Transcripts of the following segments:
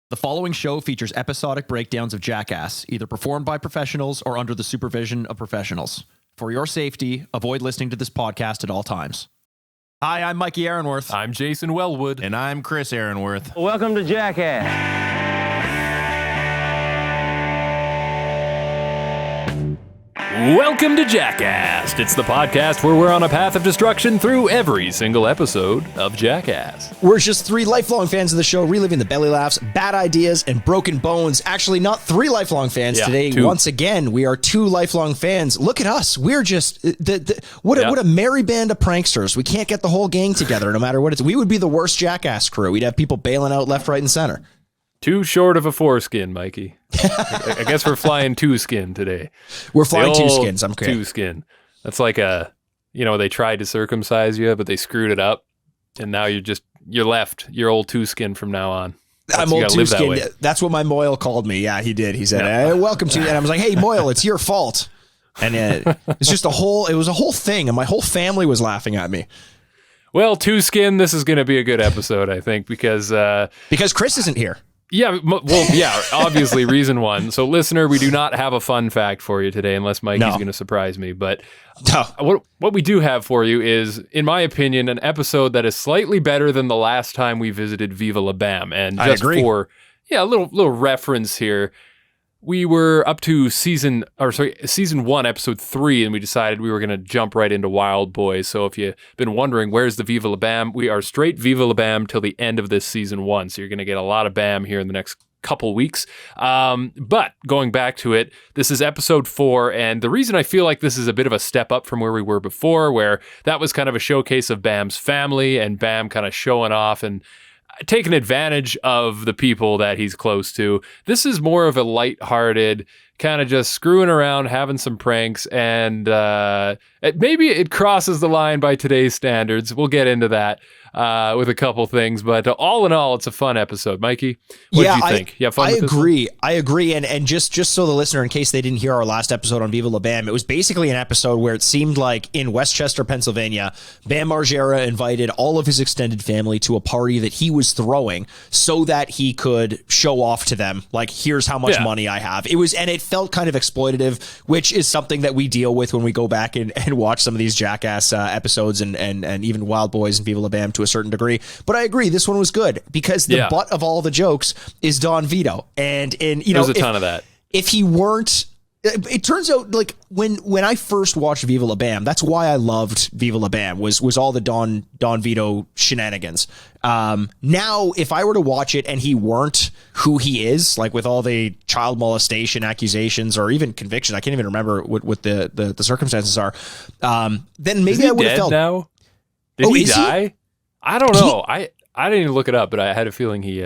The following show features episodic breakdowns of Jackass, either performed by professionals or under the supervision of professionals. For your safety, avoid listening to this podcast at all times. Hi, I'm Mikey Aaronworth. I'm Jason Wellwood. And I'm Chris Aaronworth. Welcome to Jackass. Welcome to Jackast. It's the podcast where we're on a path of destruction through every single episode of Jackass. We're just three lifelong fans of the show, reliving the belly laughs, bad ideas, and broken bones. Actually, not three lifelong fans today. Two. Once again, we are two lifelong fans. Look at us. We're just what a merry band of pranksters. We can't get the whole gang together, no matter what it's. We would be the worst Jackass crew. We'd have people bailing out left, right, and center. Too short of a foreskin, Mikey. I guess we're flying two skin today. We're flying two skins. I'm okay. Two skin. That's like they tried to circumcise you, but they screwed it up, and now you're left. You're old two skin from now on. I'm old two skin. That's what my Moyle called me. Yeah, he did. He said, hey, "Welcome to," and I was like, "Hey, Moyle, it's your fault." And it's just it was a whole thing, and my whole family was laughing at me. Well, two skin, this is going to be a good episode, I think, because Chris isn't here. Yeah, obviously, reason one. So, listener, we do not have a fun fact for you today, unless Mikey's going to surprise me. But what we do have for you is, in my opinion, an episode that is slightly better than the last time we visited Viva La Bam. And just for a little reference here, we were up to season 1, episode 3, and we decided we were going to jump right into Wild Boyz. So if you've been wondering, where's the Viva La Bam? We are straight Viva La Bam till the end of this season 1. So you're going to get a lot of Bam here in the next couple weeks. But going back to it, this is episode 4. And the reason I feel like this is a bit of a step up from where we were before, where that was kind of a showcase of Bam's family and Bam kind of showing off and taking advantage of the people that he's close to. This is more of a lighthearted, kind of just screwing around, having some pranks, and maybe it crosses the line by today's standards. We'll get into that with a couple things, but all in all, it's a fun episode. Mikey, what did you think? You have fun with this one? I agree. And just so the listener, in case they didn't hear our last episode on Viva La Bam, it was basically an episode where it seemed like in Westchester, Pennsylvania, Bam Margera invited all of his extended family to a party that he was throwing so that he could show off to them, like, here's how much money I have. And it felt kind of exploitative, which is something that we deal with when we go back and watch some of these Jackass episodes and even Wild Boyz and Viva La Bam to a certain degree. But I agree, this one was good because the butt of all the jokes is Don Vito. And there's a ton of that. If he weren't, it turns out, like, when I first watched Viva La Bam, that's why I loved Viva La Bam, was all the Don Vito shenanigans. Now, if I were to watch it and he weren't who he is, like with all the child molestation accusations or even conviction, I can't even remember what the circumstances are, then maybe I would have felt... now? Did he die? I don't know. I didn't even look it up, but I had a feeling he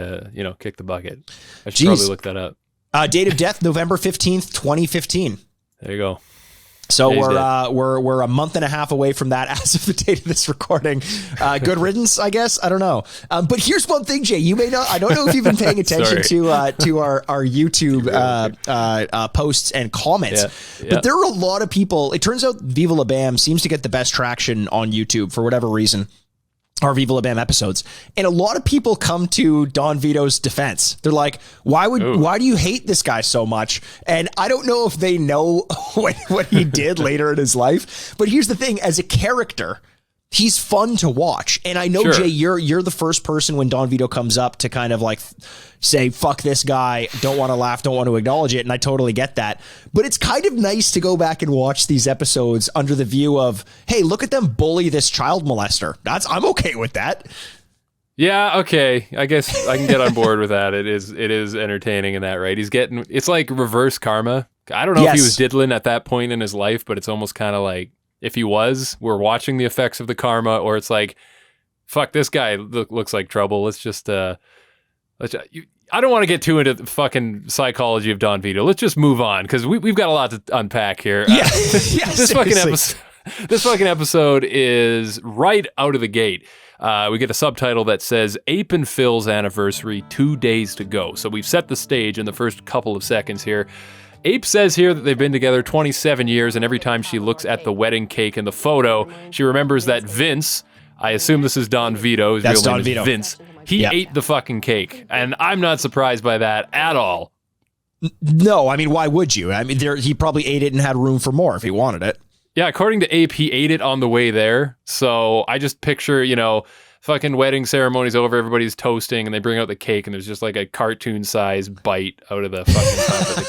kicked the bucket. I should probably look that up. Date of death, November 15th, 2015. There you go. So we're a month and a half away from that as of the date of this recording. Good riddance, I guess. I don't know. But here's one thing, Jay. You may not. I don't know if you've been paying attention to our YouTube posts and comments. Yeah. But there are a lot of people. It turns out Viva La Bam seems to get the best traction on YouTube for whatever reason. Our Viva La Bam episodes, and a lot of people come to Don Vito's defense. They're like, why do you hate this guy so much? And I don't know if they know what he did later in his life, but here's the thing: as a character, he's fun to watch. And I know, Jay, you're the first person when Don Vito comes up to kind of like say, fuck this guy, don't want to laugh, don't want to acknowledge it. And I totally get that. But it's kind of nice to go back and watch these episodes under the view of, hey, look at them bully this child molester. I'm okay with that. Yeah, okay. I guess I can get on board with that. It is entertaining in that, right? It's like reverse karma. I don't know if he was diddling at that point in his life, but it's almost kind of like, if he was, we're watching the effects of the karma, or it's like, fuck, this guy looks like trouble. Let's just, I don't want to get too into the fucking psychology of Don Vito. Let's just move on, because we've got a lot to unpack here. This fucking episode is right out of the gate. We get a subtitle that says, Ape and Phil's anniversary, 2 days to go. So we've set the stage in the first couple of seconds here. Ape says here that they've been together 27 years, and every time she looks at the wedding cake in the photo, she remembers that Vince, I assume this is Don Vito, his real name is Vince, He ate the fucking cake, and I'm not surprised by that at all. No, I mean, why would you? I mean, he probably ate it and had room for more if he wanted it. Yeah, according to Ape, he ate it on the way there. So I just picture, fucking wedding ceremony's over, everybody's toasting, and they bring out the cake, and there's just like a cartoon-sized bite out of the fucking top of the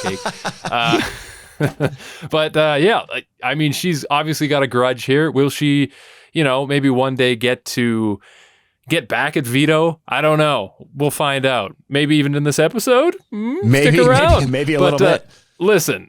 cake. But I mean, she's obviously got a grudge here. Will she, maybe one day get back at Vito? I don't know. We'll find out. Maybe even in this episode? Maybe, stick around. Maybe a little bit. Listen,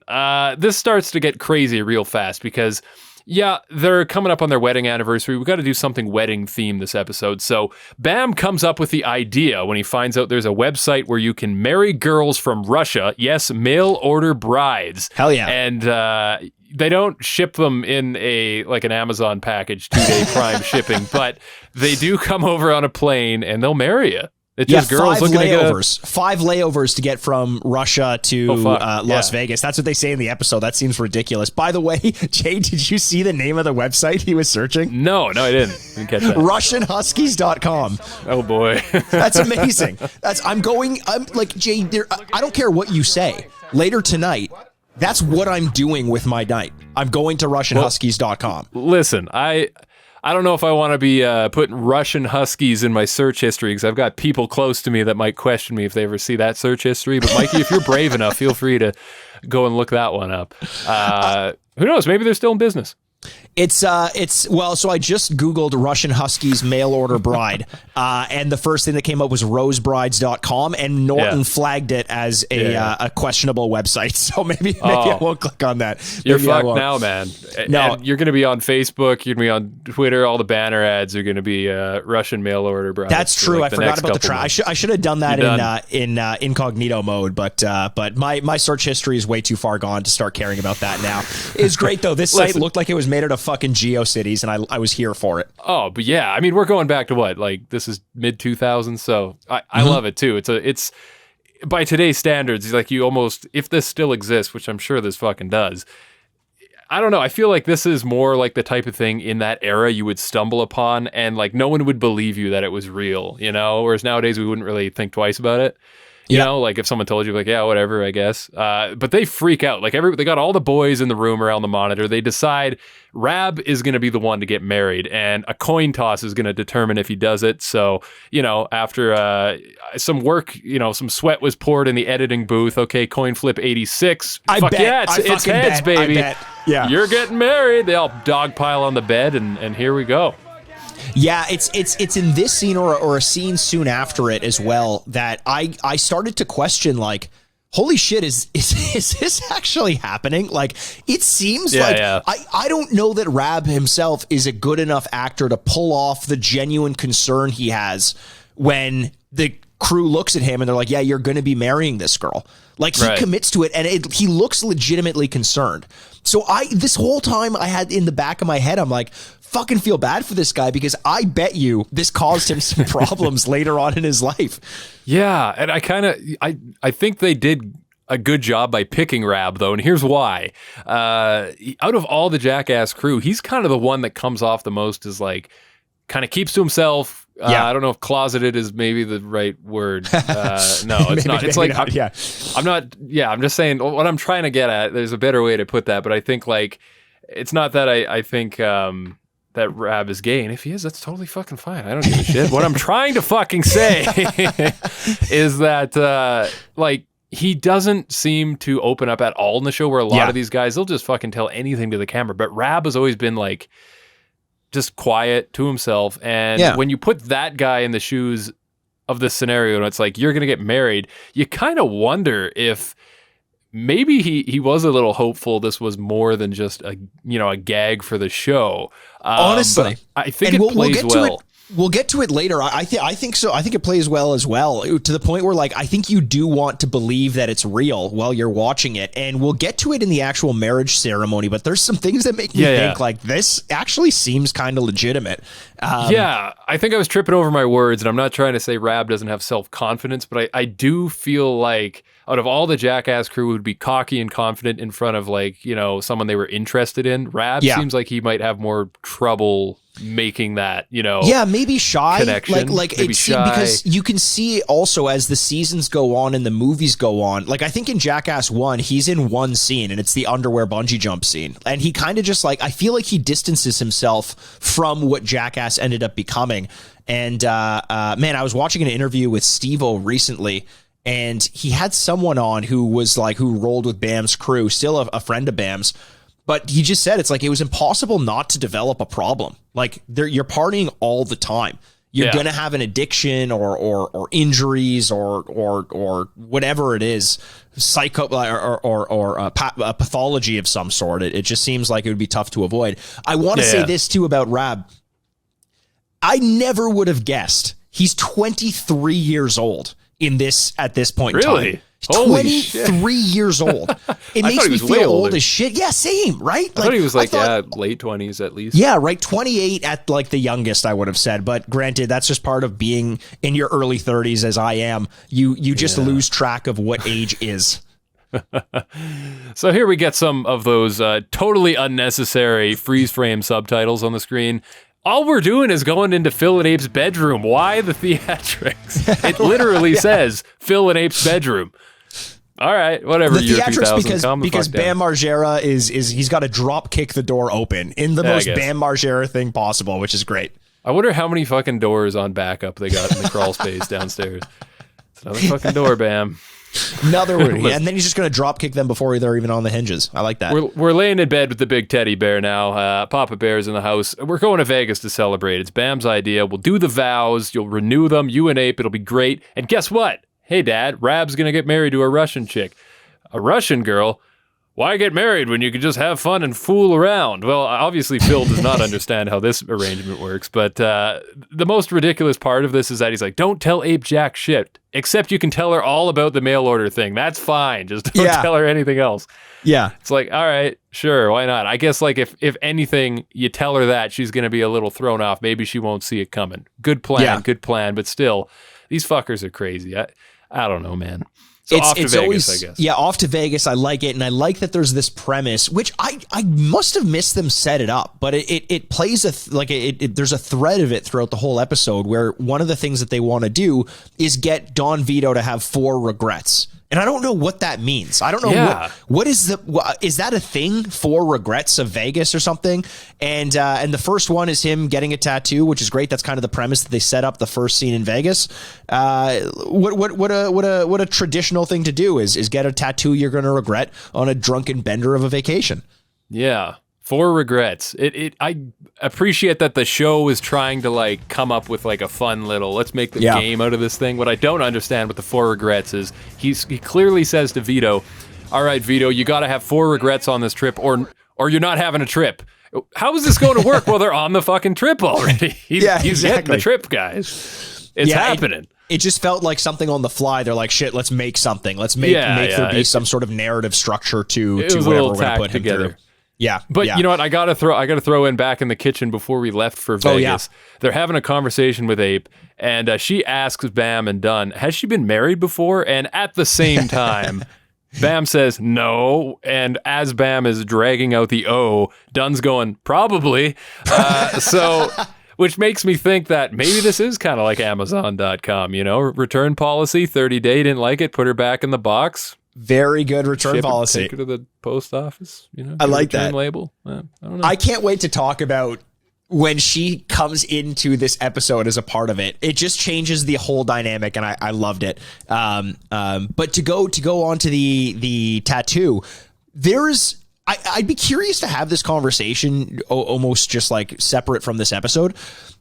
this starts to get crazy real fast because, they're coming up on their wedding anniversary. We've got to do something wedding themed this episode. So Bam comes up with the idea when he finds out there's a website where you can marry girls from Russia. Yes, mail order brides. Hell yeah. And they don't ship them in an Amazon package, 2-day prime shipping, but they do come over on a plane and they'll marry you. It's just girls looking to get 5 layovers to get from Russia to Las Vegas. That's what they say in the episode. That seems ridiculous. By the way, Jay, did you see the name of the website he was searching? No, I didn't. Didn't catch that. RussianHuskies.com. Oh boy. That's amazing. I'm like, Jay, I don't care what you say. Later tonight, that's what I'm doing with my night. I'm going to RussianHuskies.com. Listen, I don't know if I want to be putting Russian Huskies in my search history because I've got people close to me that might question me if they ever see that search history. But Mikey, if you're brave enough, feel free to go and look that one up. Who knows? Maybe they're still in business. So I just Googled Russian Huskies mail order bride, and the first thing that came up was rosebrides.com, and Norton flagged it as a questionable website. So maybe I won't click on that. You're fucked now, man. No, and you're going to be on Facebook, you're going to be on Twitter, all the banner ads are going to be Russian mail order bride. That's true. I forgot about the I should have done that in incognito mode, but my search history is way too far gone to start caring about that now. It's great though. This site looked like it was made out of fucking GeoCities, and I was here for it. Oh, but yeah, I mean, we're going back to what, like this is mid 2000s, so I love it too. It's by today's standards, like you almost, if this still exists, which I'm sure this fucking does. I don't know. I feel like this is more like the type of thing in that era you would stumble upon, and like no one would believe you that it was real, Whereas nowadays we wouldn't really think twice about it. You know, like if someone told you, like, yeah, whatever, I guess. But they freak out. Like they got all the boys in the room around the monitor. They decide Raab is going to be the one to get married, and a coin toss is going to determine if he does it. So, after some work, some sweat was poured in the editing booth. Okay, coin flip 86. It's heads, baby. Yeah, you're getting married. They all dogpile on the bed, and here we go. Yeah, it's in this scene or a scene soon after it as well that I started to question, like, holy shit, is this actually happening? Like, it seems I don't know that Raab himself is a good enough actor to pull off the genuine concern he has when the crew looks at him and they're like, yeah, you're going to be marrying this girl. Like, he commits to it, and he looks legitimately concerned. So this whole time I had in the back of my head, I'm like, fucking feel bad for this guy, because I bet you this caused him some problems later on in his life. Yeah, and I think they did a good job by picking Raab, though, and here's why. Out of all the Jackass crew, he's kind of the one that comes off the most as, like, kind of keeps to himself. I don't know if closeted is maybe the right word. No, it's not. It's like, I'm just saying what I'm trying to get at. There's a better way to put that, but I think, like, it's not that I think that Raab is gay, and if he is, that's totally fucking fine. I don't give a shit. What I'm trying to fucking say is that, like, he doesn't seem to open up at all in the show, where a lot of these guys, they'll just fucking tell anything to the camera. But Raab has always been, like, just quiet to himself. And when you put that guy in the shoes of this scenario, and it's like, you're going to get married, you kind of wonder if maybe he was a little hopeful this was more than just a gag for the show. Honestly, I think it plays well. We'll get to it later. I think so. I think it plays well as well, to the point where, like, I think you do want to believe that it's real while you're watching it. And we'll get to it in the actual marriage ceremony, but there's some things that make me think like this actually seems kind of legitimate. I think I was tripping over my words, and I'm not trying to say Raab doesn't have self-confidence, but I do feel like out of all the Jackass crew who would be cocky and confident in front of, like, someone they were interested in, Raab seems like he might have more trouble making that, maybe shy, connection. like maybe it's shy. Because you can see also as the seasons go on and the movies go on, like I think in Jackass 1 he's in one scene and it's the underwear bungee jump scene, and he kind of just like, I feel like he distances himself from what Jackass ended up becoming. And man, I was watching an interview with Steve-O recently, and he had someone on who was like, who rolled with Bam's crew, still a friend of Bam's. But he just said it's like it was impossible not to develop a problem. Like you're partying all the time. You're gonna have an addiction or injuries or whatever it is, psycho or a pathology of some sort. It just seems like it would be tough to avoid. I want to say this too about Raab. I never would have guessed he's 23 years old at this point. Really? In time. 23 years old. It makes me feel old as shit. Yeah, same, right? I thought he was late 20s at least. Yeah, right. 28 at like the youngest, I would have said. But granted, that's just part of being in your early 30s as I am. You just lose track of what age is. So here we get some of those totally unnecessary freeze frame subtitles on the screen. All we're doing is going into Phil and Ape's bedroom. Why the theatrics? It literally says Phil and Ape's bedroom. All right, whatever. The theatrics because Bam Margera is he's got to drop kick the door open in the most Bam Margera thing possible, which is great. I wonder how many fucking doors on backup they got in the crawl space downstairs. It's another fucking door, Bam. Another one. And then he's just going to drop kick them before they're even on the hinges. I like that. We're laying in bed with the big teddy bear now. Papa Bear's in the house. We're going to Vegas to celebrate. It's Bam's idea. We'll do the vows. You'll renew them. You and Ape. It'll be great. And guess what? Hey, Dad, Raab's going to get married to a Russian chick. A Russian girl? Why get married when you can just have fun and fool around? Well, obviously, Phil does not understand how this arrangement works, but the most ridiculous part of this is that he's like, don't tell Ape jack shit, except you can tell her all about the mail order thing. That's fine. Just don't tell her anything else. Yeah. It's like, all right, sure, why not? I guess, like, if anything, you tell her that, she's going to be a little thrown off. Maybe she won't see it coming. Good plan, but still, these fuckers are crazy. I don't know, man. So off to Vegas, always, I guess. Yeah, off to Vegas. I like it. And I like that there's this premise, which I must have missed them set it up, but it plays there's a thread of it throughout the whole episode where one of the things that they want to do is get Don Vito to have 4 regrets. And I don't know what that means. I don't know what is that a thing? 4 regrets of Vegas or something? And the first one is him getting a tattoo, which is great. That's kind of the premise that they set up the first scene in Vegas. What a traditional thing to do is get a tattoo you're going to regret on a drunken bender of a vacation. Yeah. 4 regrets. I appreciate that the show is trying to like come up with like a fun little, let's make the game out of this thing. What I don't understand with the 4 regrets is he clearly says to Vito, all right, Vito, you got to have 4 regrets on this trip or you're not having a trip. How is this going to work? Well, they're on the fucking trip already. He's getting the trip, guys. It's happening. It just felt like something on the fly. They're like, shit, let's make something. Let's make there be some sort of narrative structure to whatever we're going to put together. Through. Yeah. But you know what? I gotta throw in back in the kitchen before we left for Vegas. They're having a conversation with Ape, and she asks Bam and Dunn, has she been married before? And at the same time, Bam says no. And as Bam is dragging out the O, Dunn's going, probably. Which makes me think that maybe this is kind of like Amazon.com, return policy, 30-day, didn't like it, put her back in the box. Very good return policy. Take her to the post office. I like that label. I don't know. I can't wait to talk about when she comes into this episode as a part of it. It just changes the whole dynamic, and I loved it. But to go on to the tattoo, I'd be curious to have this conversation almost just like separate from this episode.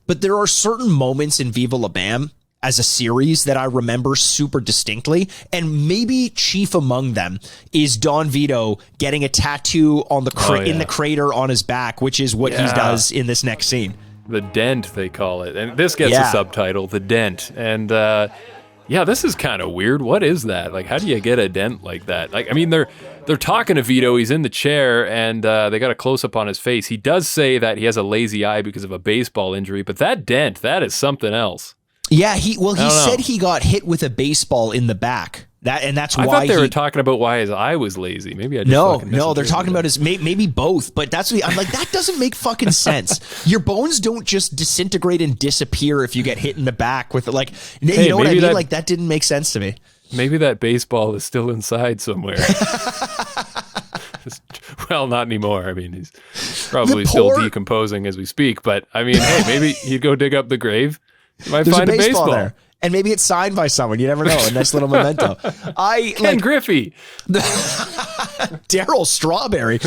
But there are certain moments in Viva La Bam as a series that I remember super distinctly, and maybe chief among them is Don Vito getting a tattoo on in the crater on his back, which is what he does in this next scene. The dent, they call it, and this gets a subtitle, The Dent, and this is kind of weird. What is that? Like, how do you get a dent like that? Like, I mean, they're talking to Vito. He's in the chair, and they got a close up on his face. He does say that he has a lazy eye because of a baseball injury, but that dent, that is something else. Yeah, he said he got hit with a baseball in the back. That's why I thought they were talking about why his eye was lazy. Maybe I just no, they're talking about his maybe both, but that's what I'm like. That doesn't make fucking sense. Your bones don't just disintegrate and disappear if you get hit in the back with like. You know what I mean? Like that didn't make sense to me. Maybe that baseball is still inside somewhere. Well, not anymore. I mean, he's probably still decomposing as we speak. But I mean, hey, maybe he'd go dig up the grave. You might find a baseball there. And maybe it's signed by someone. You never know. A nice little memento. Ken Griffey. Daryl Strawberry.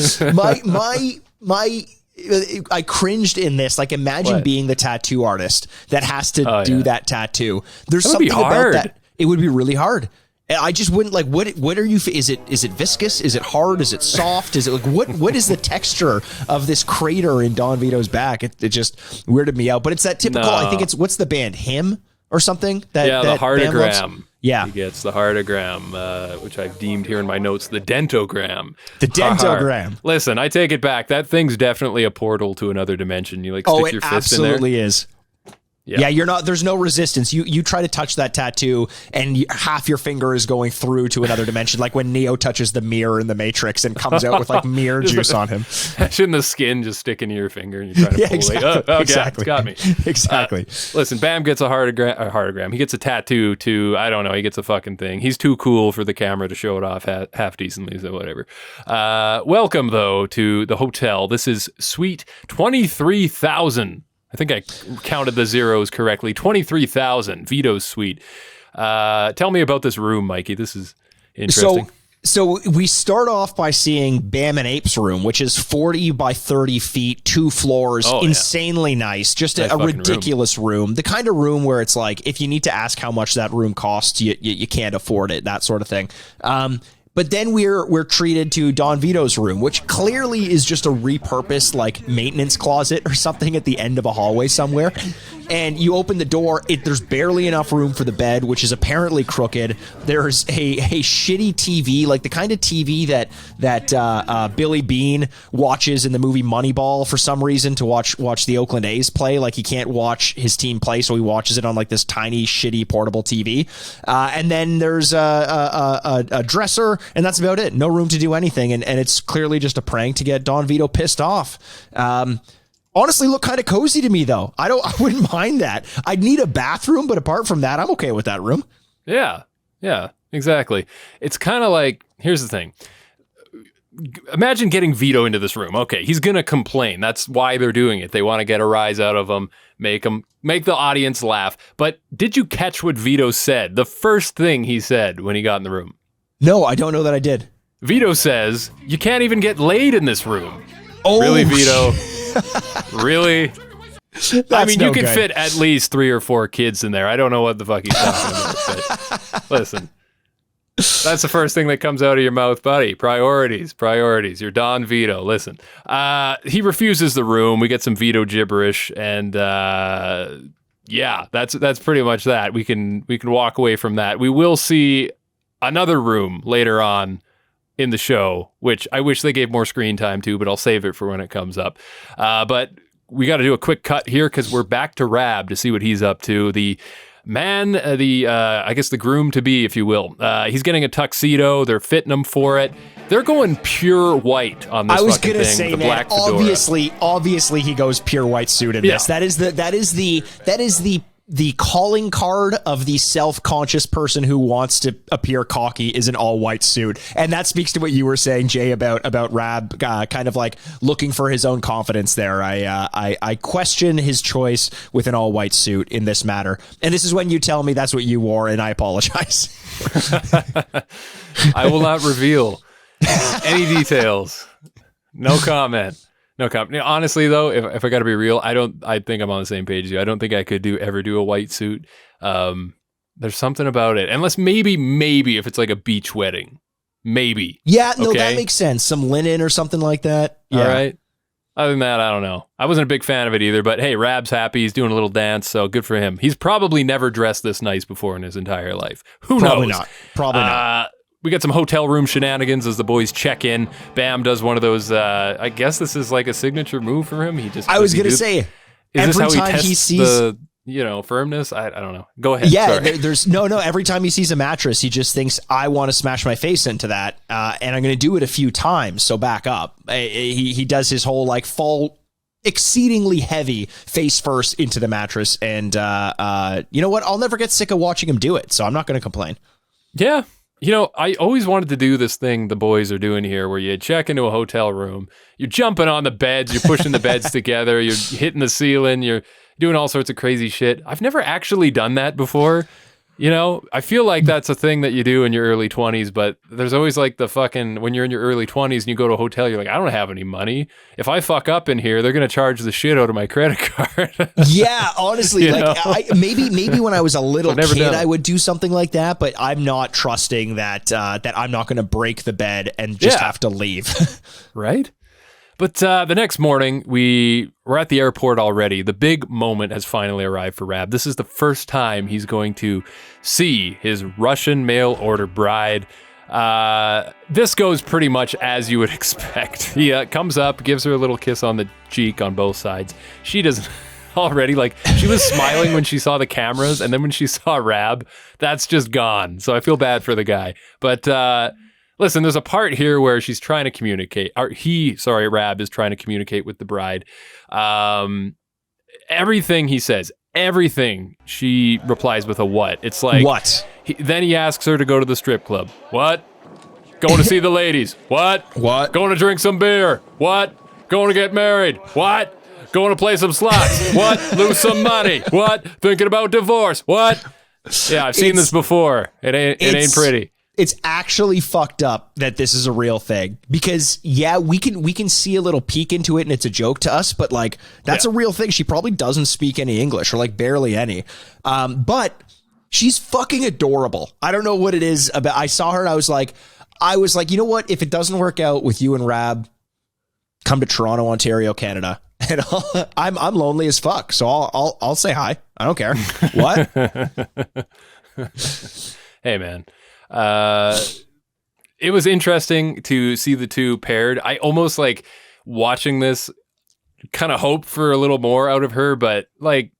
I cringed in this. Like, imagine being the tattoo artist that has to do that tattoo. There's something about that. It would be really hard. I just wouldn't like. What are you? Is it viscous? Is it hard? Is it soft? Is it like what is the texture of this crater in Don Vito's back? It just weirded me out. But it's that typical. No. I think it's what's the band Him or something. The heartogram. Yeah, he gets the heartogram, which I've deemed here in my notes the dentogram. The dentogram. Listen, I take it back. That thing's definitely a portal to another dimension. You like stick your fist in there. Oh, it absolutely is. Yeah, you're not. There's no resistance. You try to touch that tattoo, and half your finger is going through to another dimension, like when Neo touches the mirror in the Matrix and comes out with like mirror juice on him. Shouldn't the skin just stick into your finger and you try to pull exactly, exactly. It's got me. Exactly. Listen, Bam gets a heartogram. He gets a tattoo too. I don't know. He gets a fucking thing. He's too cool for the camera to show it off half decently, so whatever. Welcome though to the hotel. This is Suite 23,000. I think I counted the zeros correctly. 23,000, Vito's suite. Tell me about this room, Mikey. This is interesting. So we start off by seeing Bam and Ape's room, which is 40 by 30 feet, 2 floors, insanely nice. Just a ridiculous room. The kind of room where it's like, if you need to ask how much that room costs, you can't afford it, that sort of thing. But then we're treated to Don Vito's room, which clearly is just a repurposed like maintenance closet or something at the end of a hallway somewhere. And you open the door, there's barely enough room for the bed, which is apparently crooked. There's a shitty TV, like the kind of TV that Billy Beane watches in the movie Moneyball for some reason to watch the Oakland A's play. Like he can't watch his team play, so he watches it on like this tiny, shitty portable TV. And then there's a dresser, and that's about it. No room to do anything, and it's clearly just a prank to get Don Vito pissed off. Honestly, look kind of cozy to me, though. I wouldn't mind that. I'd need a bathroom, but apart from that, I'm okay with that room. Yeah, exactly. It's kind of like, here's the thing. Imagine getting Vito into this room. Okay, he's going to complain. That's why they're doing it. They want to get a rise out of him, make the audience laugh. But did you catch what Vito said? The first thing he said when he got in the room. No, I don't know that I did. Vito says, you can't even get laid in this room. Oh, really, Vito? Really? I mean, you could fit at least 3 or 4 kids in there. I don't know what the fuck he's talking about, but listen, that's the first thing that comes out of your mouth, buddy. Priorities. You're Don Vito. Listen, he refuses the room. We get some Vito gibberish, and that's pretty much that. We can walk away from that. We will see another room later on in the show, which I wish they gave more screen time to, but I'll save it for when it comes up. But we got to do a quick cut here because we're back to Raab to see what he's up to. The man, I guess the groom to be, if you will. He's getting a tuxedo. They're fitting him for it. They're going pure white on this. I was going to say, man, obviously he goes pure white suit in this. That is the calling card of the self-conscious person who wants to appear cocky is an all-white suit. And that speaks to what you were saying, Jay, about Raab kind of like looking for his own confidence there. I question his choice with an all-white suit in this matter. And this is when you tell me that's what you wore, and I apologize. I will not reveal any details. No comment. No comment. Honestly, though, if I got to be real, I think I'm on the same page as you. I don't think I could ever do a white suit. There's something about it. Unless maybe if it's like a beach wedding. Maybe. Yeah, no, that makes sense. Some linen or something like that. Yeah. All right. Other than that, I don't know. I wasn't a big fan of it either, but hey, Raab's happy. He's doing a little dance, so good for him. He's probably never dressed this nice before in his entire life. Who knows? Probably not. We got some hotel room shenanigans as the boys check in. Bam does one of those, I guess this is like a signature move for him. I was going to say, is this how he tests firmness. I don't know. Go ahead. Yeah, there's no. Every time he sees a mattress, he just thinks, I want to smash my face into that. And I'm going to do it a few times. So back up. He does his whole fall exceedingly heavy face first into the mattress. And you know what? I'll never get sick of watching him do it. So I'm not going to complain. Yeah. I always wanted to do this thing the boys are doing here where you check into a hotel room, you're jumping on the beds, you're pushing the beds together, you're hitting the ceiling, you're doing all sorts of crazy shit. I've never actually done that before. I feel like that's a thing that you do in your early 20s, but there's always when you're in your early 20s and you go to a hotel, you're like, I don't have any money. If I fuck up in here, they're going to charge the shit out of my credit card. Yeah, honestly, maybe when I was a little kid, I would do something like that, but I'm not trusting that I'm not going to break the bed and just have to leave. Right? But the next morning, we're at the airport already. The big moment has finally arrived for Raab. This is the first time he's going to see his Russian mail order bride. This goes pretty much as you would expect. He comes up, gives her a little kiss on the cheek on both sides. She doesn't already, she was smiling when she saw the cameras, and then when she saw Raab, that's just gone. So I feel bad for the guy. But listen, there's a part here where she's trying to communicate, Raab is trying to communicate with the bride. Everything he says, everything, she replies with a what. It's like, what? Then he asks her to go to the strip club. What? Going to see the ladies. What? What? Going to drink some beer. What? Going to get married. What? Going to play some slots. What? Lose some money. What? Thinking about divorce. What? Yeah, I've seen this before. It ain't pretty. It's actually fucked up that this is a real thing because we can see a little peek into it and it's a joke to us, but that's a real thing. She probably doesn't speak any English or barely any. But she's fucking adorable. I don't know what it is about. I saw her and I was like, you know what? If it doesn't work out with you and Raab, come to Toronto, Ontario, Canada. And I'm lonely as fuck. So I'll say hi. I don't care. What? Hey man. It was interesting to see the two paired. I almost watching this kind of hope for a little more out of her, but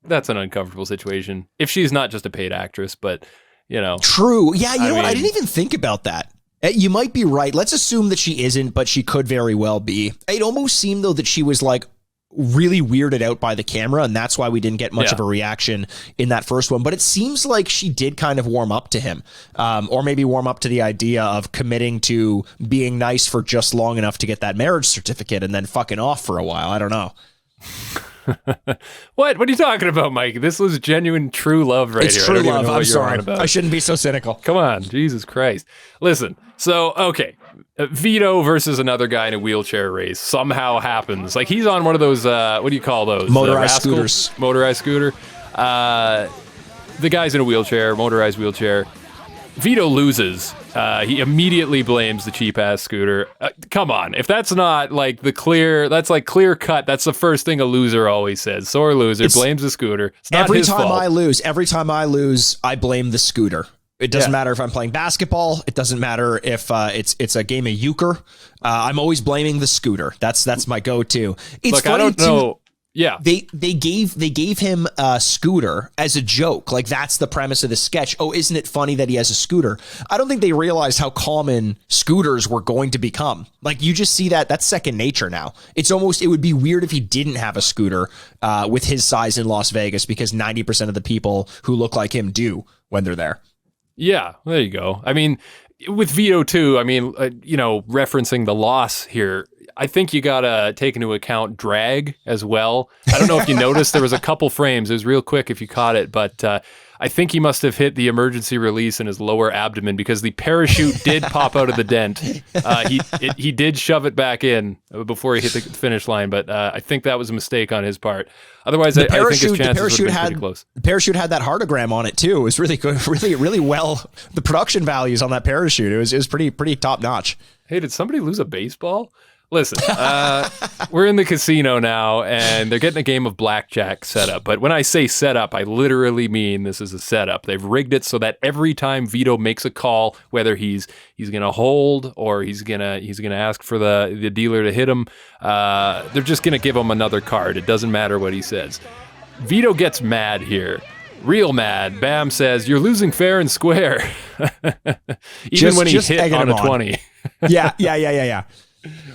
that's an uncomfortable situation if she's not just a paid actress, but True. Yeah. You know what? I didn't even think about that. You might be right. Let's assume that she isn't, but she could very well be. It almost seemed though that she was really weirded out by the camera, and that's why we didn't get much of a reaction in that first one. But it seems like she did kind of warm up to him, or maybe warm up to the idea of committing to being nice for just long enough to get that marriage certificate and then fucking off for a while. I don't know. What are you talking about, Mike? This was genuine true love right here. It's true love. I'm sorry. I shouldn't be so cynical. Come on. Jesus Christ. Listen. So, okay. Vito versus another guy in a wheelchair race somehow happens. He's on one of those, what do you call those? Motorized scooters. Motorized scooter. The guy's in a wheelchair, motorized wheelchair. Vito loses. He immediately blames the cheap ass scooter. Come on. If that's not clear cut. That's the first thing a loser always says. Sore loser, blames the scooter. It's not his fault. Every time I lose, I blame the scooter. It doesn't matter if I'm playing basketball. It doesn't matter if it's a game of euchre. I'm always blaming the scooter. That's my go-to. It's funny, I don't know. Yeah. They gave him a scooter as a joke. That's the premise of the sketch. Oh, isn't it funny that he has a scooter? I don't think they realized how common scooters were going to become. You just see that's second nature now. It would be weird if he didn't have a scooter with his size in Las Vegas, because 90% of the people who look like him do when they're there. Yeah, there you go. I mean, with Vito too, referencing the loss here, I think you got to take into account drag as well. I don't know if you noticed, there was a couple frames. It was real quick if you caught it, but I think he must have hit the emergency release in his lower abdomen, because the parachute did pop out of the dent. He did shove it back in before he hit the finish line, but I think that was a mistake on his part. Otherwise, I think his chances would have been pretty close. The parachute had that heartogram on it too. It was really good, really well. The production values on that parachute, it was pretty top notch. Hey, did somebody lose a baseball? Listen, we're in the casino now, and they're getting a game of blackjack set up. But when I say set up, I literally mean this is a setup. They've rigged it so that every time Vito makes a call, whether he's going to hold or he's gonna ask for the dealer to hit him, they're just going to give him another card. It doesn't matter what he says. Vito gets mad here. Real mad. Bam says, "You're losing fair and square." Even when he hit on a 20. Yeah.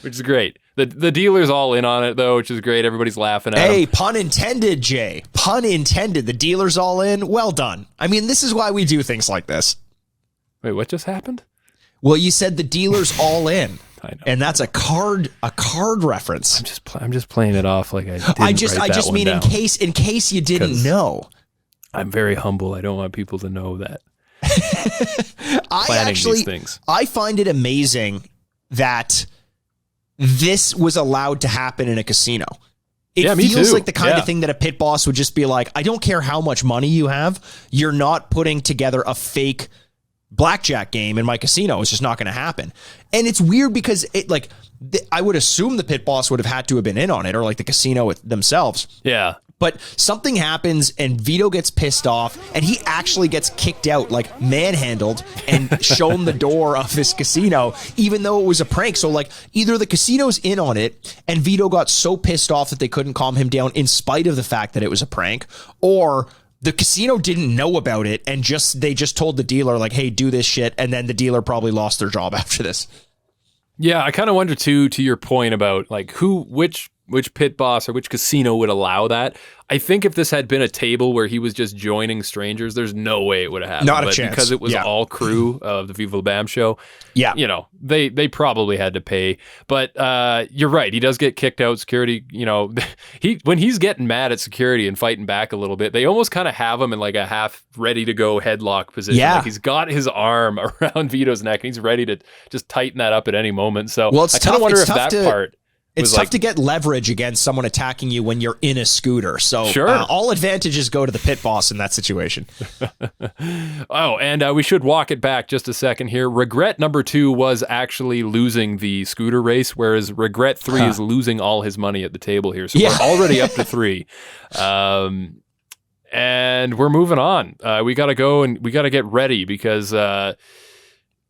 Which is great. The dealer's all in on it, though, which is great. Everybody's laughing at him. Hey, pun intended, Jay. Pun intended. The dealer's all in. Well done. I mean, this is why we do things like this. Wait, what just happened? Well, you said the dealer's all in. I know. And that's a card reference. I'm just playing it off like I didn't I just mean down. in case you didn't know. I'm very humble. I don't want people to know that. These things. I find it amazing that this was allowed to happen in a casino. It feels like the kind of thing that a pit boss would just be like, I don't care how much money you have, you're not putting together a fake blackjack game in my casino. It's just not going to happen. And it's weird because I would assume the pit boss would have had to have been in on it, or like the casino themselves. Yeah. But something happens and Vito gets pissed off and he actually gets kicked out, like manhandled and shown the door of this casino, even though it was a prank. So like either the casino's in on it and Vito got so pissed off that they couldn't calm him down in spite of the fact that it was a prank, or the casino didn't know about it and they just told the dealer like, hey, do this shit. And then the dealer probably lost their job after this. Yeah, I kind of wonder too, to your point about like which pit boss or which casino would allow that. I think if this had been a table where he was just joining strangers, there's no way it would have happened. Not a chance. Because it was all crew of the Viva La Bam show. Yeah. You know, they probably had to pay. But you're right. He does get kicked out. Security, you know, when he's getting mad at security and fighting back a little bit, they almost kind of have him in like a half ready to go headlock position. Yeah. Like he's got his arm around Vito's neck and he's ready to just tighten that up at any moment. So I kind of wonder if that part... It's tough to get leverage against someone attacking you when you're in a scooter. So all advantages go to the pit boss in that situation. Oh, and we should walk it back just a second here. Regret number 2 was actually losing the scooter race, whereas regret 3 is losing all his money at the table here. So we're already up to 3. And we're moving on. We got to go and we got to get ready because...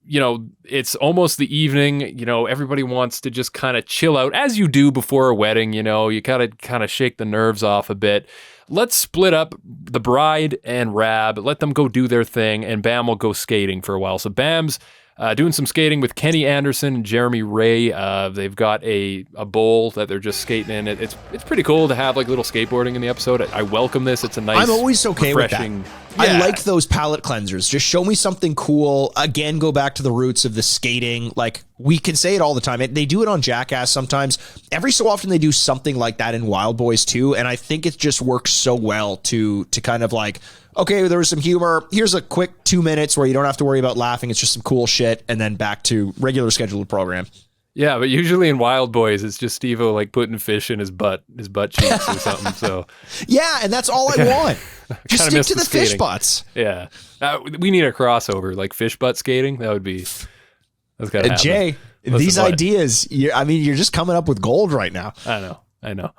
you know, it's almost the evening, you know, everybody wants to just kind of chill out as you do before a wedding, you know, you gotta kind of shake the nerves off a bit. Let's split up the bride and Raab, let them go do their thing, and Bam will go skating for a while. So Bam's doing some skating with Kenny Anderson and Jeremy Ray. They've got a bowl that they're just skating in. It's pretty cool to have like little skateboarding in the episode. I welcome this. It's a nice, I'm always okay refreshing. With that. Yeah. I like those palate cleansers. Just show me something cool. Again, go back to the roots of the skating. Like we can say it all the time. They do it on Jackass sometimes. Every so often they do something like that in Wild Boyz too. And I think it just works so well to kind of like, okay, there was some humor. Here's a quick 2 minutes where you don't have to worry about laughing. It's just some cool shit. And then back to regular scheduled program. Yeah, but usually in Wild Boyz, it's just Steve-O like putting fish in his butt cheeks or something. So yeah, and that's all I want. Just stick to the fish butts. Yeah, we need a crossover like fish butt skating. That's gotta happen. Jay, these ideas. You're just coming up with gold right now. I know.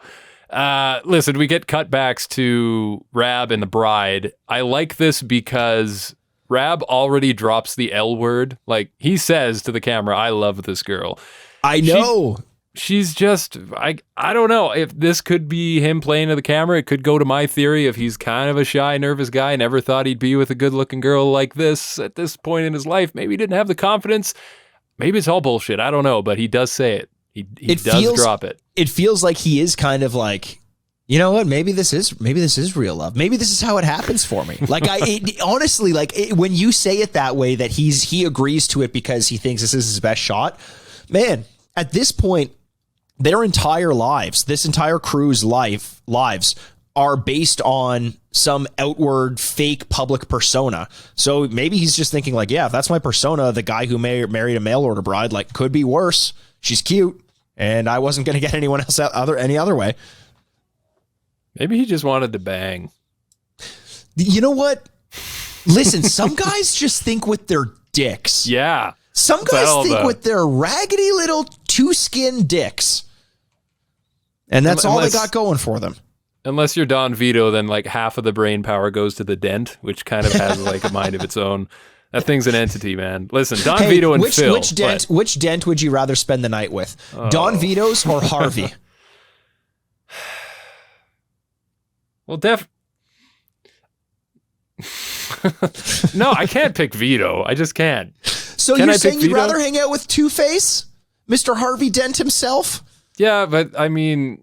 Listen, we get cutbacks to Raab and the bride. I like this because Raab already drops the L word. Like he says to the camera, I love this girl. I know. She's just, I don't know if this could be him playing to the camera. It could go to my theory of he's kind of a shy, nervous guy. Never thought he'd be with a good looking girl like this at this point in his life. Maybe he didn't have the confidence. Maybe it's all bullshit. I don't know, but he does say it. He does drop it. It feels like he is kind of like, you know what? Maybe this is real love. Maybe this is how it happens for me. Like honestly, like when you say it that way, that he agrees to it because he thinks this is his best shot, man, at this point, their entire lives, this entire crew's lives are based on some outward fake public persona. So maybe he's just thinking like, yeah, if that's my persona, the guy who married a mail order bride, like could be worse. She's cute and I wasn't going to get anyone else any other way. Maybe he just wanted to bang. You know what? Listen, some guys just think with their dicks. Yeah. Some guys think with their raggedy little two-skin dicks. And that's all they got going for them. Unless you're Don Vito, then like half of the brain power goes to the dent, which kind of has like a mind of its own. That thing's an entity, man. Listen, Don Vito and Phil. Which dent would you rather spend the night with? Don Vito's or Harvey? Well, no, I can't pick Vito. I just can't. So you're saying you'd rather hang out with Two-Face? Mr. Harvey Dent himself? Yeah, but I mean,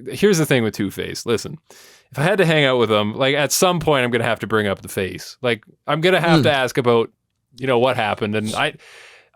here's the thing with Two-Face. Listen, if I had to hang out with him, like at some point I'm going to have to bring up the face. Like I'm going to have to ask about, what happened. And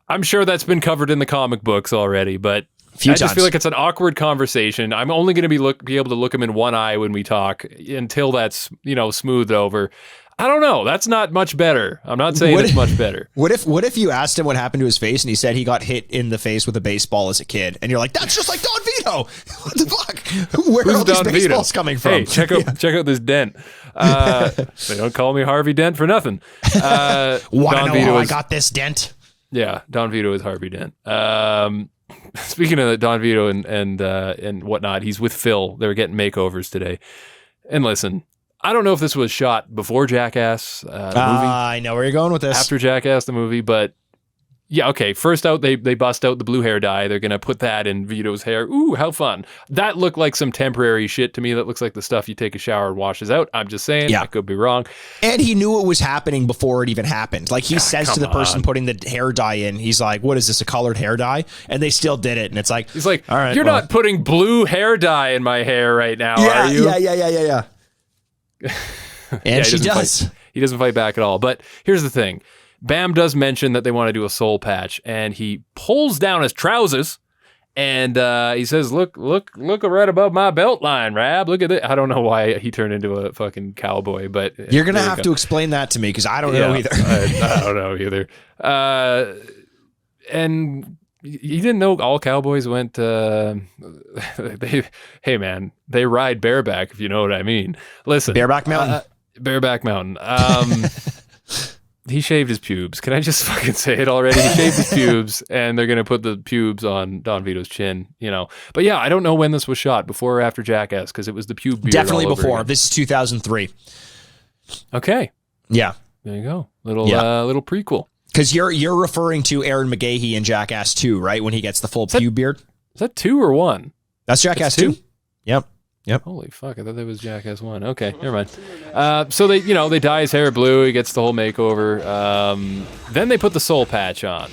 I'm sure that's been covered in the comic books already, but I just feel like it's an awkward conversation. I'm only going to be able to look him in one eye when we talk until that's, smoothed over. I don't know. That's not much better. I'm not saying it's much better. What if you asked him what happened to his face and he said he got hit in the face with a baseball as a kid, and you're like, that's just like Don Vito. What the fuck? Where are all these baseballs coming from? Hey, check out this dent. They don't call me Harvey Dent for nothing. Want to know how I got this dent? Yeah, Don Vito is Harvey Dent. Speaking of Don Vito and whatnot, he's with Phil. They're getting makeovers today. And listen, I don't know if this was shot before Jackass, the movie. I know where you're going with this. After Jackass, the movie, but yeah, okay. First out, they bust out the blue hair dye. They're going to put that in Vito's hair. Ooh, how fun. That looked like some temporary shit to me. That looks like the stuff you take a shower and washes out. I'm just saying. I could be wrong. And he knew it was happening before it even happened. Like he says to the person putting the hair dye in, he's like, what is this, a colored hair dye? And they still did it. And it's like, he's like, all right, you're not putting blue hair dye in my hair right now, are you? Yeah. And she does. He doesn't fight back at all. But here's the thing. Bam does mention that they want to do a soul patch, and he pulls down his trousers, and he says, look right above my belt line, Raab. Look at it. I don't know why he turned into a fucking cowboy, but you're going to have to explain that to me because I don't know either. I don't know either. And you didn't know all cowboys went, hey man, they ride bareback, if you know what I mean. Listen. Bareback Mountain. Bareback Mountain. He shaved his pubes. Can I just fucking say it already? He shaved his pubes, and they're going to put the pubes on Don Vito's chin, But yeah, I don't know when this was shot, before or after Jackass, because it was the pube beard. Definitely before. This is 2003. Okay. Yeah. There you go. Little prequel. Because you're referring to Aaron McGahey in Jackass 2, right? When he gets the full pube beard. Is that 2 or 1? That's Jackass 2. Yep. Holy fuck! I thought that was Jackass 1. Okay, never mind. So they dye his hair blue. He gets the whole makeover. Then they put the soul patch on.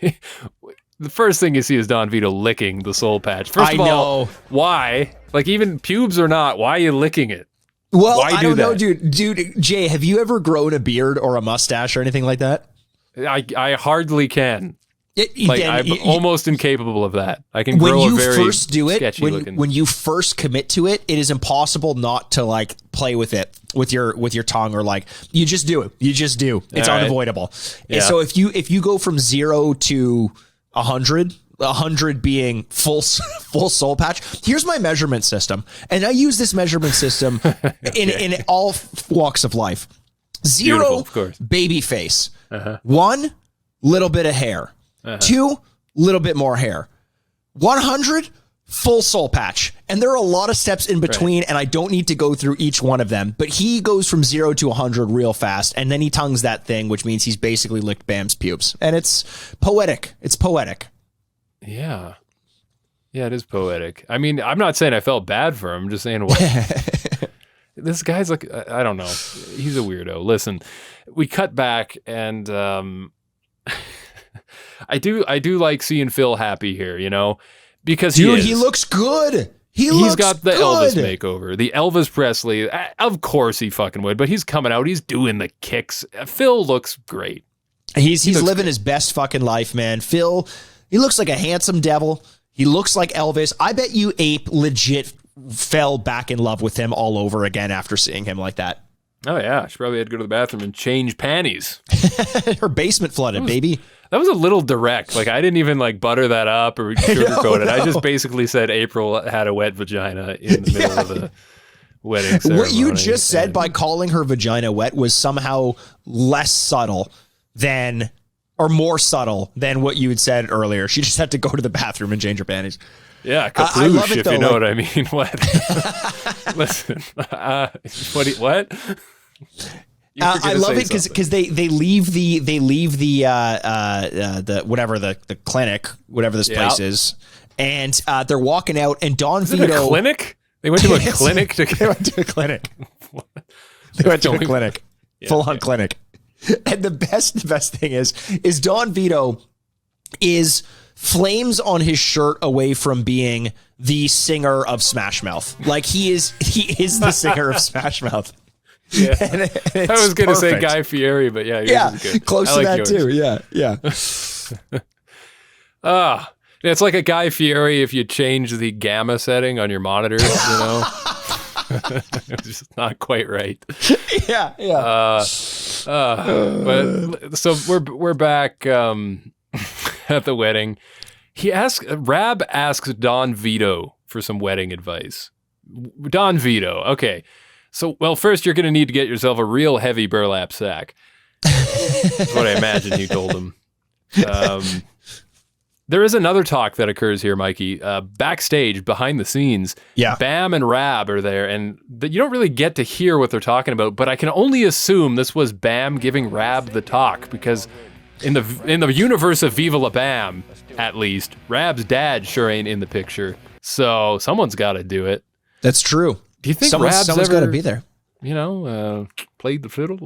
The first thing you see is Don Vito licking the soul patch. First of all, why? Like, even pubes or not, why are you licking it? Well, I don't know, dude. Jay, have you ever grown a beard or a mustache or anything like that? I hardly can. I'm almost incapable of that. I can grow a very first do it, sketchy looking. When you first commit to it, it is impossible not to like play with it with your tongue, or like you just do it. You just do. It's unavoidable. Yeah. And so if you go from 0 to 100, 100 being full soul patch. Here's my measurement system, and I use this measurement system in all walks of life. 0, baby face. 1, little bit of hair. 2, little bit more hair. 100, full soul patch. And there are a lot of steps in between, and I don't need to go through each one of them. But he goes from 0 to 100 real fast, and then he tongues that thing, which means he's basically licked Bam's pubes. And it's poetic. It's poetic. Yeah. Yeah, it is poetic. I mean, I'm not saying I felt bad for him. I'm just saying, what? This guy's like, I don't know. He's a weirdo. Listen, we cut back, and I do like seeing Phil happy here, because he looks good. He's got the Elvis makeover, the Elvis Presley. Of course he fucking would, but he's coming out. He's doing the kicks. Phil looks great. He's living his best fucking life, man. Phil, he looks like a handsome devil. He looks like Elvis. I bet you Ape legit fell back in love with him all over again after seeing him like that. Oh yeah, she probably had to go to the bathroom and change panties. Her basement flooded, baby. That was a little direct. Like, I didn't even like butter that up or sugarcoat it. I just basically said April had a wet vagina in the middle of the wedding ceremony. What you just said by calling her vagina wet was somehow less subtle than, or more subtle than what you had said earlier. She just had to go to the bathroom and change her panties. Yeah, kaploosh, if you know what I mean. What? Listen, what? I love it because they leave the whatever the clinic, whatever this place is, and they're walking out, and Don Is it Vito. a clinic? They went to a clinic. They went to a clinic. They went to a clinic. Full on clinic. And the best thing is Don Vito is flames on his shirt away from being the singer of Smash Mouth. Like he is the singer of Smash Mouth. Yeah. And I was going to say Guy Fieri, but yeah, yours is good. Close to that yours. Too. Yeah. It's like a Guy Fieri if you change the gamma setting on your monitor, you know? It's just not quite right. Yeah. But so we're back at the wedding. Raab asks Don Vito for some wedding advice. Don Vito, okay. So, well, first you're going to need to get yourself a real heavy burlap sack. That's what I imagine he told him. There is another talk that occurs here, Mikey. Backstage, behind the scenes, Bam and Raab are there, and you don't really get to hear what they're talking about, but I can only assume this was Bam giving Raab the talk, because in the universe of Viva La Bam, at least, Raab's dad sure ain't in the picture, so someone's got to do it. That's true. Do you think someone's got to be there? You know, played the fiddle.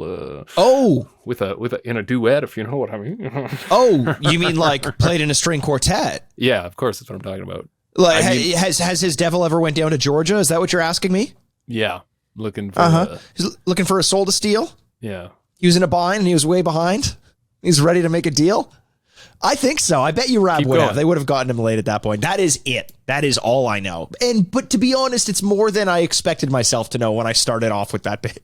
With in a duet, if you know what I mean. Oh, you mean like played in a string quartet? Yeah, of course, that's what I'm talking about. Like, has his devil ever went down to Georgia? Is that what you're asking me? Yeah, looking for he's looking for a soul to steal. Yeah, he was in a bind and he was way behind. He's ready to make a deal. I think so. I bet you Raab would have. They would have gotten him late at that point. That is it. That is all I know. But to be honest, it's more than I expected myself to know when I started off with that bit.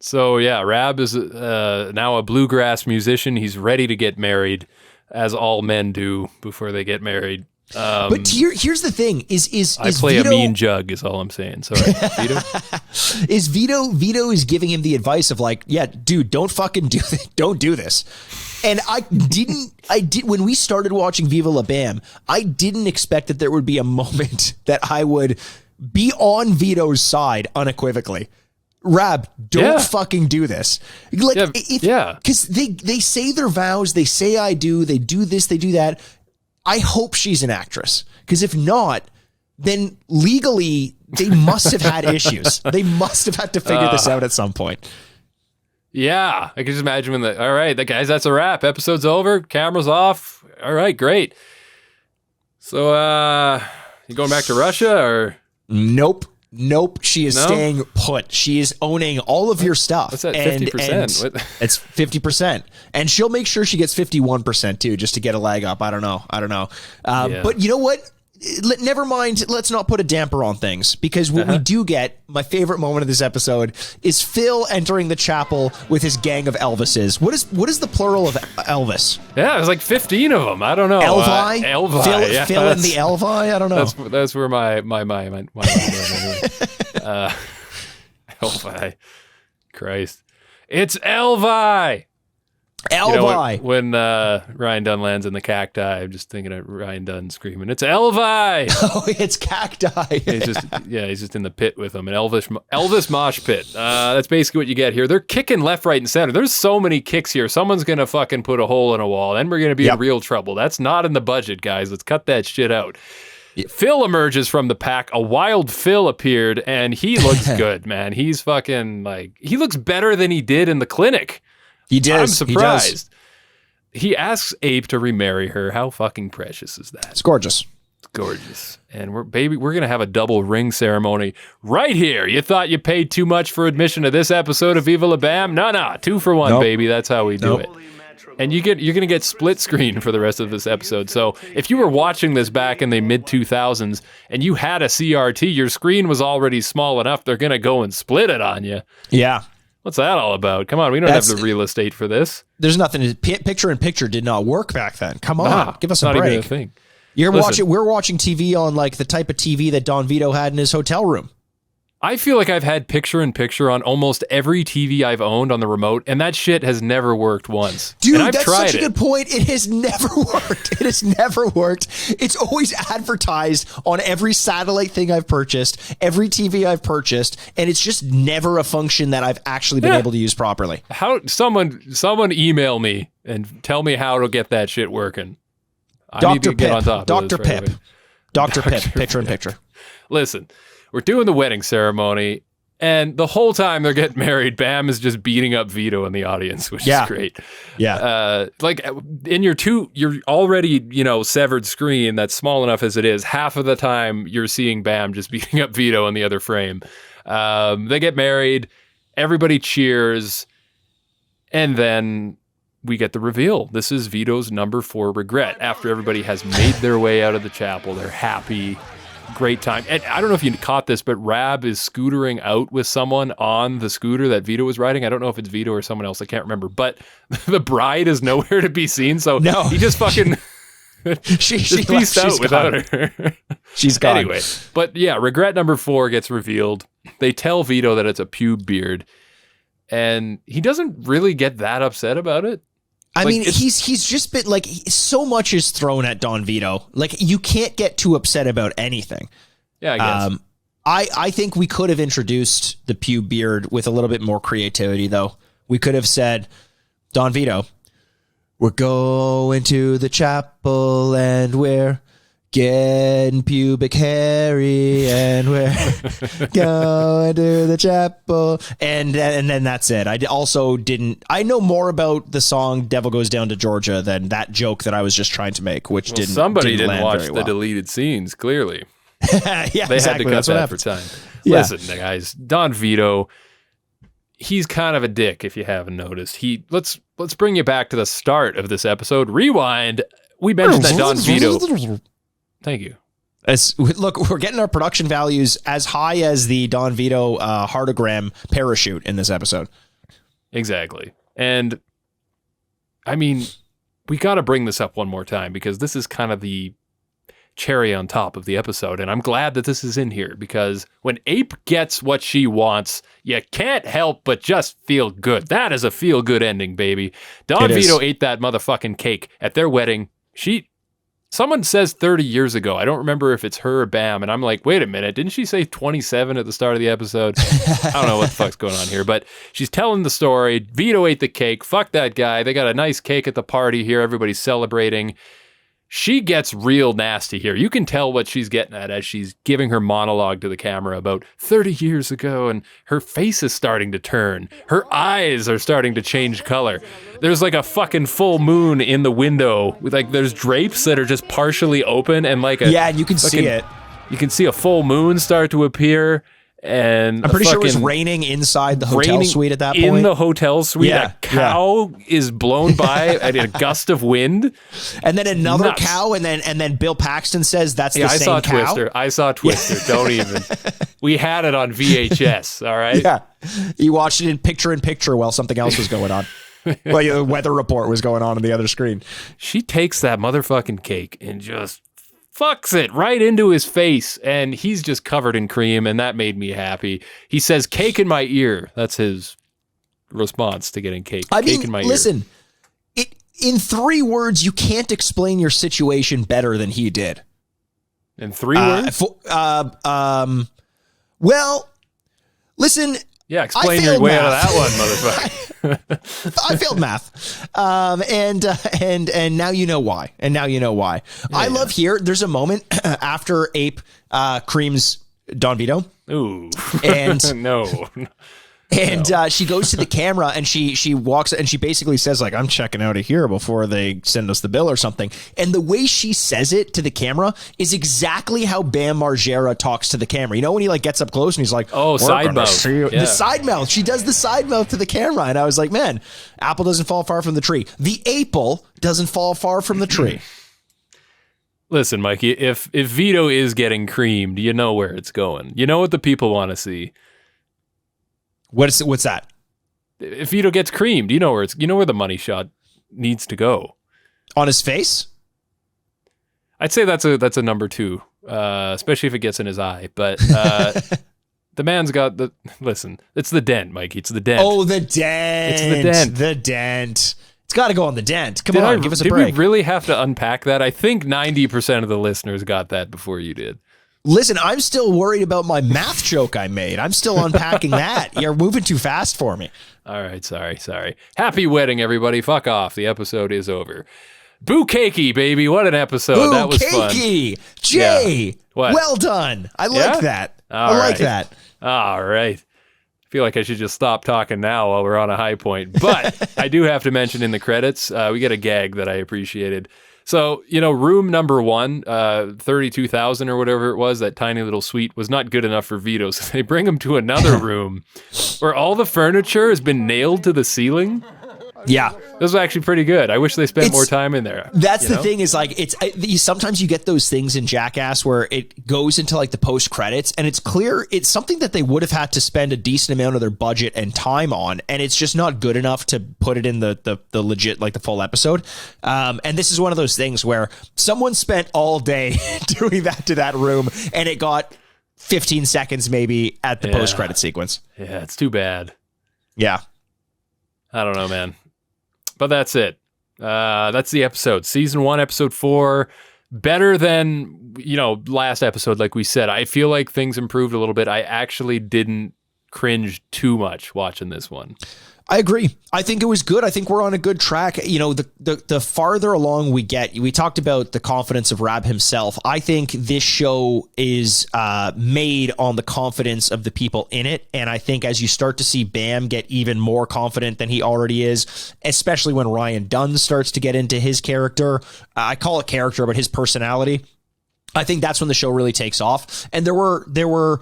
So yeah, Raab is now a bluegrass musician. He's ready to get married, as all men do before they get married. But here's the thing: is I play Vito, a mean jug? Is all I'm saying. Sorry, Vito. Is Vito is giving him the advice of like, yeah, dude, don't fucking do this. Don't do this. And I did when we started watching Viva La Bam, I didn't expect that there would be a moment that I would be on Vito's side unequivocally. Raab, don't fucking do this. Like, because they say their vows, they say I do, they do this, they do that. I hope she's an actress, because if not, then legally they must have had issues. They must have had to figure this out at some point. Yeah, I can just imagine all right, guys, that's a wrap. Episode's over, camera's off. All right, great. So, you going back to Russia or? Nope. She is staying put. She is owning all of your stuff. What's that, 50%? It's 50%. And she'll make sure she gets 51% too, just to get a leg up. I don't know. But you know what? Never mind. Let's not put a damper on things, because what we do get, my favorite moment of this episode, is Phil entering the chapel with his gang of Elvises. What is the plural of Elvis? Yeah, there's like 15 of them. I don't know. Elvi? Elvi. Phil and the Elvi? I don't know. That's where my mind went. Elvi. Christ. It's Elvi. Elvi. You know, when Ryan Dunn lands in the cacti, I'm just thinking of Ryan Dunn screaming, "It's Elvi!" Oh, it's cacti. He's just in the pit with them, an Elvis mosh pit. That's basically what you get here. They're kicking left, right, and center. There's so many kicks here. Someone's gonna fucking put a hole in a wall, then we're gonna be in real trouble. That's not in the budget, guys. Let's cut that shit out. Phil emerges from the pack. A wild Phil appeared, and he looks good, man. He's fucking he looks better than he did in the clinic. He does. I'm surprised. He asks Abe to remarry her. How fucking precious is that? It's gorgeous. It's gorgeous. And we're going to have a double ring ceremony right here. You thought you paid too much for admission to this episode of Viva La Bam? No, 2 for 1, baby. That's how we do it. And you're going to get split screen for the rest of this episode. So if you were watching this back in the mid-2000s and you had a CRT, your screen was already small enough, they're going to go and split it on you. Yeah. What's that all about? Come on, we don't have the real estate for this. There's nothing. Picture-in-picture did not work back then. Come on, give us a break. Not even a thing. We're watching TV on like the type of TV that Don Vito had in his hotel room. I feel like I've had picture-in-picture on almost every TV I've owned on the remote, and that shit has never worked once. Dude, and I've that's tried such a good point. It has never worked. It has never worked. It's always advertised on every satellite thing I've purchased, every TV I've purchased, and it's just never a function that I've actually been able to use properly. How someone email me and tell me how to get that shit working. I need to get on top of this. Dr. Pip. Dr. Pip, picture in picture. Listen, we're doing the wedding ceremony, and the whole time they're getting married, Bam is just beating up Vito in the audience, which is great. Yeah. Like in your already, severed screen that's small enough as it is, half of the time you're seeing Bam just beating up Vito in the other frame. They get married, everybody cheers, and then we get the reveal. This is Vito's number 4 regret. After everybody has made their way out of the chapel, they're happy. Great time. And I don't know if you caught this, but Raab is scootering out with someone on the scooter that Vito was riding. I don't know if it's Vito or someone else. I can't remember. But the bride is nowhere to be seen. So he just fucking just peaced out without her. She's gone. Anyway, but yeah, regret number 4 gets revealed. They tell Vito that it's a pube beard. And he doesn't really get that upset about it. I mean, he's just been like, so much is thrown at Don Vito. Like, you can't get too upset about anything. Yeah, I guess. I think we could have introduced the pube beard with a little bit more creativity, though. We could have said, Don Vito, we're going to the chapel and we're getting pubic hairy and we're going to the chapel, and then that's it. I know more about the song Devil Goes Down to Georgia than that joke that I was just trying to make, which didn't watch the deleted scenes, clearly. Yeah, they had to cut that for time. Listen, guys, Don Vito, he's kind of a dick if you haven't noticed. Let's bring you back to the start of this episode. Rewind. We mentioned that Don Vito. Thank you. Look, we're getting our production values as high as the Don Vito heartogram parachute in this episode. Exactly. And I mean, we got to bring this up one more time because this is kind of the cherry on top of the episode. And I'm glad that this is in here because when Ape gets what she wants, you can't help but just feel good. That is a feel good ending, baby. Don Vito ate that motherfucking cake at their wedding. Someone says 30 years ago. I don't remember if it's her or Bam. And I'm like, wait a minute. Didn't she say 27 at the start of the episode? I don't know what the fuck's going on here. But she's telling the story. Vito ate the cake. Fuck that guy. They got a nice cake at the party here. Everybody's celebrating. She gets real nasty here. You can tell what she's getting at as she's giving her monologue to the camera about 30 years ago, and her face is starting to turn. Her eyes are starting to change color. There's like a fucking full moon in the window with there's drapes that are just partially open and and you can see it. You can see a full moon start to appear. And I'm pretty sure it was raining inside the hotel suite at that point. In the hotel suite, a cow is blown by at a gust of wind, and then another cow, and then Bill Paxton says that's the same cow. I saw Twister. Don't even. We had it on VHS. All right. Yeah, you watched it in picture while something else was going on. Well, the weather report was going on the other screen. She takes that motherfucking cake and just fucks it right into his face, and he's just covered in cream, and that made me happy. He says, cake in my ear. That's his response to getting cake. Cake in my ear. Listen, in 3 words, you can't explain your situation better than he did. In 3 words? Well, listen. Yeah, explain your way out of that one, motherfucker. I failed math. And now you know why. I love here. There's a moment after Ape creams Don Vito. Ooh. And no. And she goes to the camera and she walks and she basically says I'm checking out of here before they send us the bill or something. And the way she says it to the camera is exactly how Bam Margera talks to the camera. You know, when he gets up close and he's like, oh, side mouth. Yeah. The side mouth. She does the side mouth to the camera. And I was like, man, apple doesn't fall far from the tree. The apple doesn't fall far from the tree. Listen, Mikey, if Vito is getting creamed, you know where it's going. You know what the people want to see. What's that? If Vito gets creamed, you know where the money shot needs to go. On his face? I'd say that's a number 2, especially if it gets in his eye. But the man's got listen. It's the dent, Mikey. It's the dent. Oh, the dent. It's the dent. The dent. It's got to go on the dent. Come on, give us a break. Did we really have to unpack that? I think 90% of the listeners got that before you did. Listen, I'm still worried about my math joke I made. I'm still unpacking that. You're moving too fast for me. All right, sorry. Happy wedding, everybody. Fuck off. The episode is over. Boo-cakey, baby. What an episode. That was fun. Boo-cakey. Jay, what? Well done. I like that. I like that. All right. I feel like I should just stop talking now while we're on a high point. But I do have to mention in the credits, we get a gag that I appreciated. So, room number 1, 32,000 or whatever it was, that tiny little suite, was not good enough for Vito. So they bring him to another room where all the furniture has been nailed to the ceiling. Yeah. This was actually pretty good. I wish they spent more time in there. That's the thing is like, sometimes you get those things in Jackass where it goes into like the post credits and it's clear it's something that they would have had to spend a decent amount of their budget and time on. And it's just not good enough to put it in the legit, like the full episode. And this is one of those things where someone spent all day doing that to that room and it got 15 seconds maybe at the post credit sequence. Yeah. It's too bad. Yeah. I don't know, man. But that's it. That's the episode. Season 1, episode 4. Better than, last episode, like we said. I feel like things improved a little bit. I actually didn't cringe too much watching this one. I agree. I think it was good. I think we're on a good track. The farther along we get, we talked about the confidence of Raab himself. I think this show is made on the confidence of the people in it. And I think as you start to see Bam get even more confident than he already is, especially when Ryan Dunn starts to get into his character, I call it character, but his personality, I think that's when the show really takes off. And there were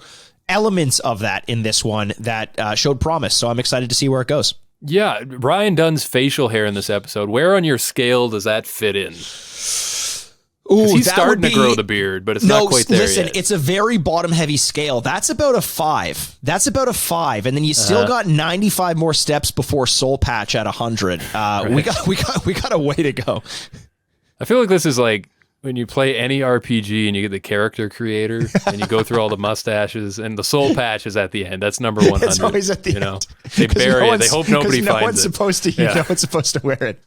elements of that in this one that showed promise. So I'm excited to see where it goes. Yeah. Ryan Dunn's facial hair in this episode, where on your scale does that fit in? Ooh, he's starting to grow the beard, but it's not quite there yet. It's a very bottom heavy scale. That's about a 5. And then you still got 95 more steps before Soul Patch at 100. Right. We got a way to go. I feel like this is like when you play any RPG and you get the character creator and you go through all the mustaches and the soul patch is at the end. That's number 100. It's always at the end. They bury it. They hope nobody finds it. No one's supposed to wear it.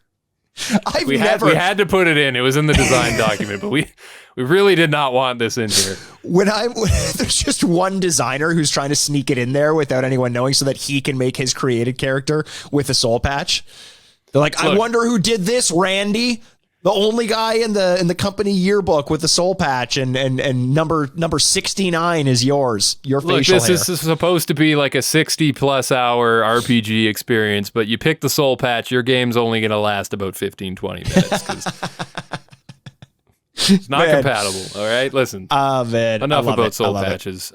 We had to put it in. It was in the design document, but we really did not want this in here. There's just one designer who's trying to sneak it in there without anyone knowing so that he can make his created character with a soul patch. They're like, I wonder who did this, Randy. The only guy in the company yearbook with the soul patch and number 69 is yours. Your facial hair. This is supposed to be like a 60+ hour RPG experience, but you pick the soul patch, your game's only going to last about 15-20 minutes. 'Cause it's not compatible. All right, listen. Man, enough about soul patches.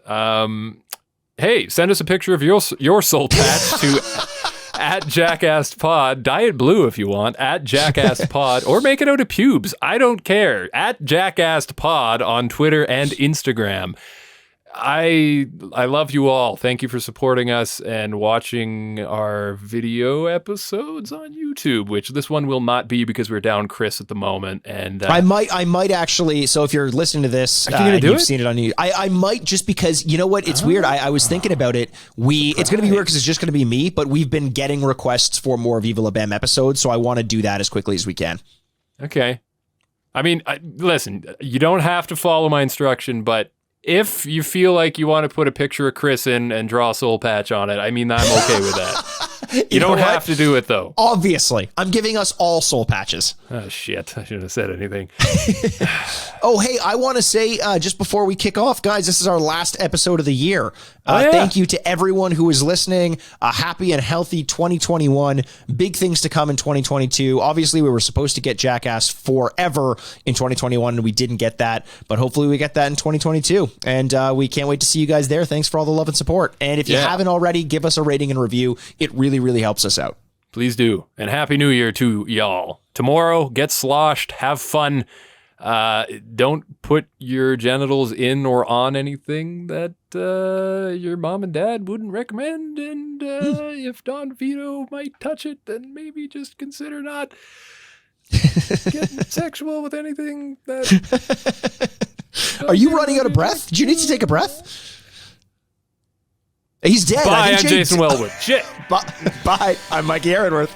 Hey, send us a picture of your soul patch to at Jackass Pod, dye it blue if you want, at Jackass Pod, or make it out of pubes. I don't care. At Jackass Pod on Twitter and Instagram. I love you all. Thank you for supporting us and watching our video episodes on YouTube, which this one will not be because we're down Chris at the moment. And I might actually. So if you're listening to this, you've seen it on YouTube. I might, just because you know what? It's weird. I was thinking about it. It's going to be weird because it's just going to be me. But we've been getting requests for more Viva La Bam episodes, so I want to do that as quickly as we can. Okay. I mean, listen. You don't have to follow my instruction, but if you feel like you want to put a picture of Chris in and draw a soul patch on it, I mean, I'm okay with that. You don't have to do it, though. Obviously. I'm giving us all soul patches. Oh, shit. I shouldn't have said anything. Oh, hey, I want to say, just before we kick off, guys, this is our last episode of the year. Thank you to everyone who is listening. A happy and healthy 2021. Big things to come in 2022. Obviously, we were supposed to get Jackass forever in 2021, and we didn't get that. But hopefully we get that in 2022. And we can't wait to see you guys there. Thanks for all the love and support. And if you haven't already, give us a rating and review. It really, really helps us out. Please do. And Happy New Year to y'all. Tomorrow, get sloshed, have fun. Don't put your genitals in or on anything that your mom and dad wouldn't recommend. And if Don Vito might touch it, then maybe just consider not getting sexual with anything that... Are you running out of breath? Do you need to take a breath? He's dead. Bye, I'm Jason Wellwood. Shit. Bye, I'm Mikey Aaronworth.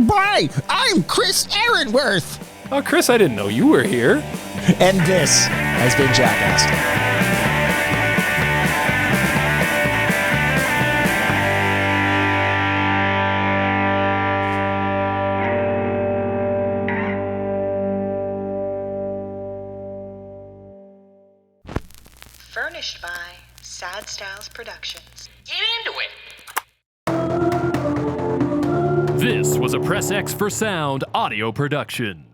Bye, I'm Chris Aaronworth. Oh, Chris, I didn't know you were here. And this has been Jackass. Furnished by Sad Styles Productions. Get into it. This was a Press X for Sound audio production.